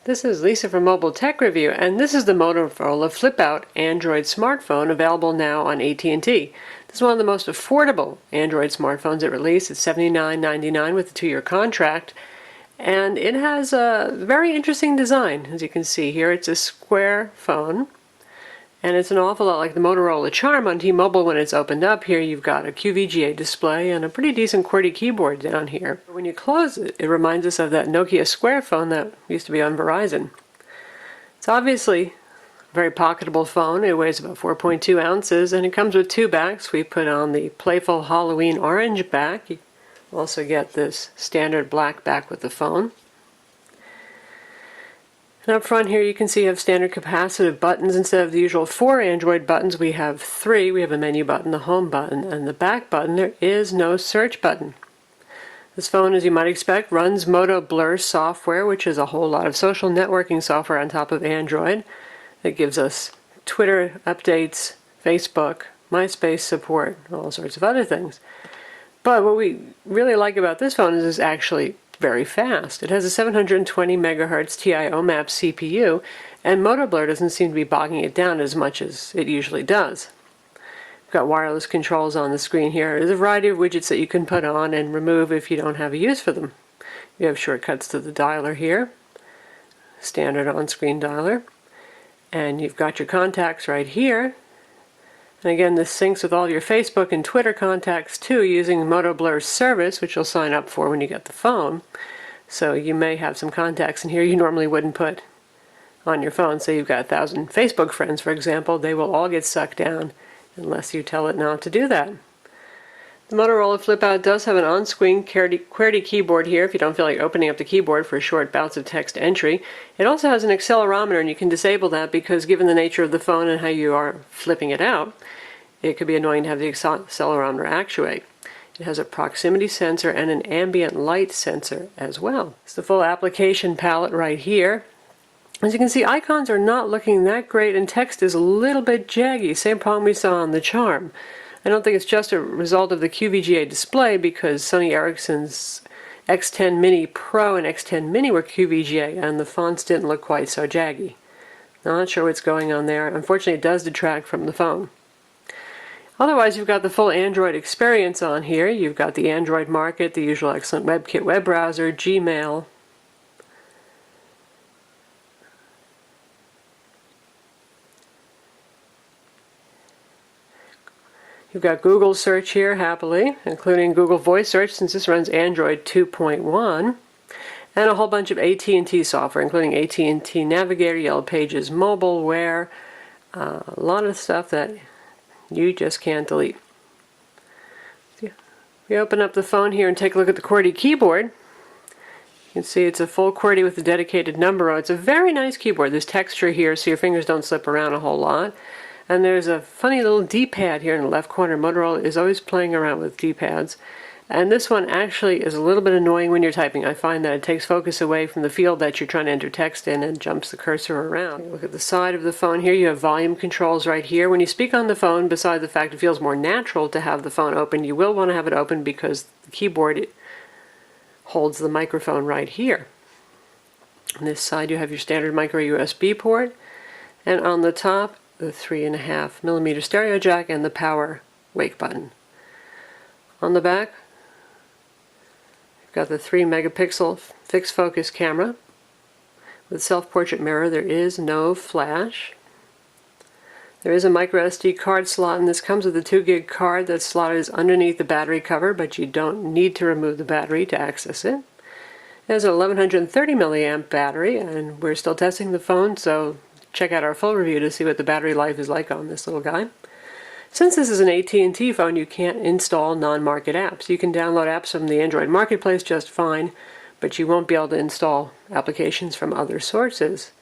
This is Lisa from Mobile Tech Review, and this is the Motorola FlipOut Android smartphone available now on AT&T. This is one of the most affordable Android smartphones it released. It's $79.99 with a 2-year contract, and it has a very interesting design. As you can see here, it's a square phone, and it's an awful lot like the Motorola Charm on T-Mobile when it's opened up. Here you've got a QVGA display and a pretty decent QWERTY keyboard down here. When you close it, it reminds us of that Nokia Square phone that used to be on Verizon. It's obviously a very pocketable phone. It weighs about 4.2 ounces, and it comes with 2 backs. We put on the playful Halloween orange back. You also get this standard black back with the phone. And up front here you can see you have standard capacitive buttons. Instead of the usual 4 Android buttons, we have 3. We have a menu button, the home button, and the back button. There is no search button. This phone, as you might expect, runs Motoblur software, which is a whole lot of social networking software on top of Android. It gives us Twitter updates, Facebook, MySpace support, all sorts of other things. But what we really like about this phone is it's actually very fast. It has a 720 megahertz TI-OMAP CPU, and Motoblur doesn't seem to be bogging it down as much as it usually does. We've got wireless controls on the screen here. There's a variety of widgets that you can put on and remove if you don't have a use for them. You have shortcuts to the dialer here, standard on-screen dialer, and you've got your contacts right here. And again, this syncs with all your Facebook and Twitter contacts too, using Motoblur's service, which you'll sign up for when you get the phone. So you may have some contacts in here you normally wouldn't put on your phone. Say you've got 1,000 Facebook friends, for example. They will all get sucked down unless you tell it not to do that. The Motorola FlipOut does have an on-screen QWERTY keyboard here if you don't feel like opening up the keyboard for short bouts of text entry. It also has an accelerometer, and you can disable that because given the nature of the phone and how you are flipping it out, it could be annoying to have the accelerometer actuate. It has a proximity sensor and an ambient light sensor as well. It's the full application palette right here. As you can see, icons are not looking that great, and text is a little bit jaggy. Same problem we saw on the Charm. I don't think it's just a result of the QVGA display, because Sony Ericsson's X10 Mini Pro and X10 Mini were QVGA, and the fonts didn't look quite so jaggy. Not sure what's going on there. Unfortunately, it does detract from the phone. Otherwise, you've got the full Android experience on here. You've got the Android Market, the usual excellent WebKit web browser, Gmail. You've got Google search here, happily, including Google Voice Search, since this runs Android 2.1, and a whole bunch of AT&T software, including AT&T Navigator, Yellow Pages, Mobileware, a lot of stuff that you just can't delete. If you open up the phone here and take a look at the QWERTY keyboard, you can see it's a full QWERTY with a dedicated number. It's a very nice keyboard. There's texture here so your fingers don't slip around a whole lot. And there's a funny little D-pad here in the left corner. Motorola is always playing around with D-pads. And this one actually is a little bit annoying when you're typing. I find that it takes focus away from the field that you're trying to enter text in and jumps the cursor around. Look at the side of the phone here. You have volume controls right here. When you speak on the phone, besides the fact it feels more natural to have the phone open, you will want to have it open because the keyboard holds the microphone right here. On this side you have your standard micro USB port, and on the top the 3.5mm stereo jack and the power wake button. On the back, you've got the 3 megapixel fixed focus camera with self-portrait mirror. There is no flash. There is a micro SD card slot, and this comes with a 2 gig card that slot is underneath the battery cover, but you don't need to remove the battery to access it. It has an 1130 milliamp battery, and we're still testing the phone, so check out our full review to see what the battery life is like on this little guy. Since this is an AT&T phone, you can't install non-market apps. You can download apps from the Android Marketplace just fine, but you won't be able to install applications from other sources.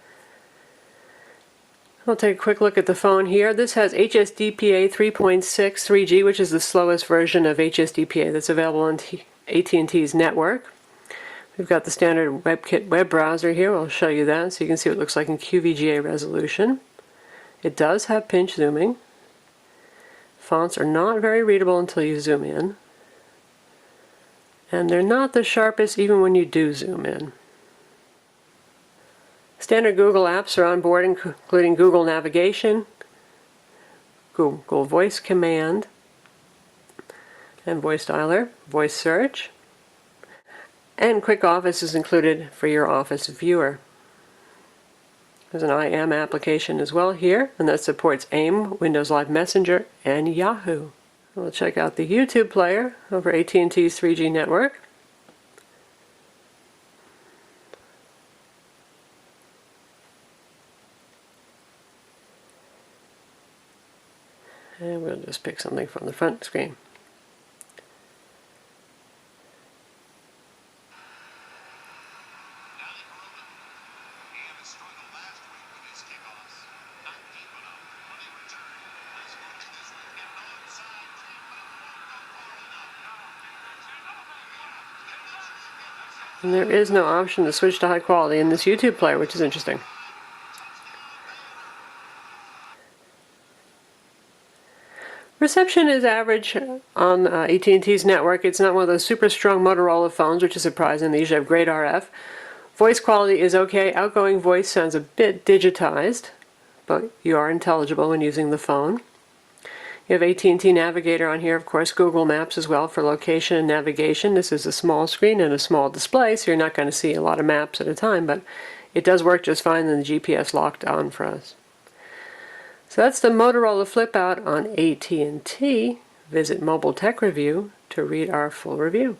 I'll take a quick look at the phone here. This has HSDPA 3.6 3G, which is the slowest version of HSDPA that's available on AT&T's network. We've got the standard WebKit web browser here. I'll show you that so you can see what it looks like in QVGA resolution. It does have pinch zooming. Fonts are not very readable until you zoom in. And they're not the sharpest even when you do zoom in. Standard Google apps are on board, including Google Navigation, Google Voice Command, and Voice Dialer, Voice Search, and Quick Office is included for your Office viewer. There's an IM application as well here, and that supports AIM, Windows Live Messenger, and Yahoo. We'll check out the YouTube player over AT&T's 3G network. And we'll just pick something from the front screen. And there is no option to switch to high quality in this YouTube player, which is interesting. Reception is average on AT&T's network. It's not one of those super strong Motorola phones, which is surprising. They usually have great RF. Voice quality is okay. Outgoing voice sounds a bit digitized, but you are intelligible when using the phone. You have AT&T Navigator on here, of course, Google Maps as well for location and navigation. This is a small screen and a small display, so you're not going to see a lot of maps at a time, but it does work just fine, and the GPS locked on for us. So that's the Motorola FlipOut on AT&T. Visit Mobile Tech Review to read our full review.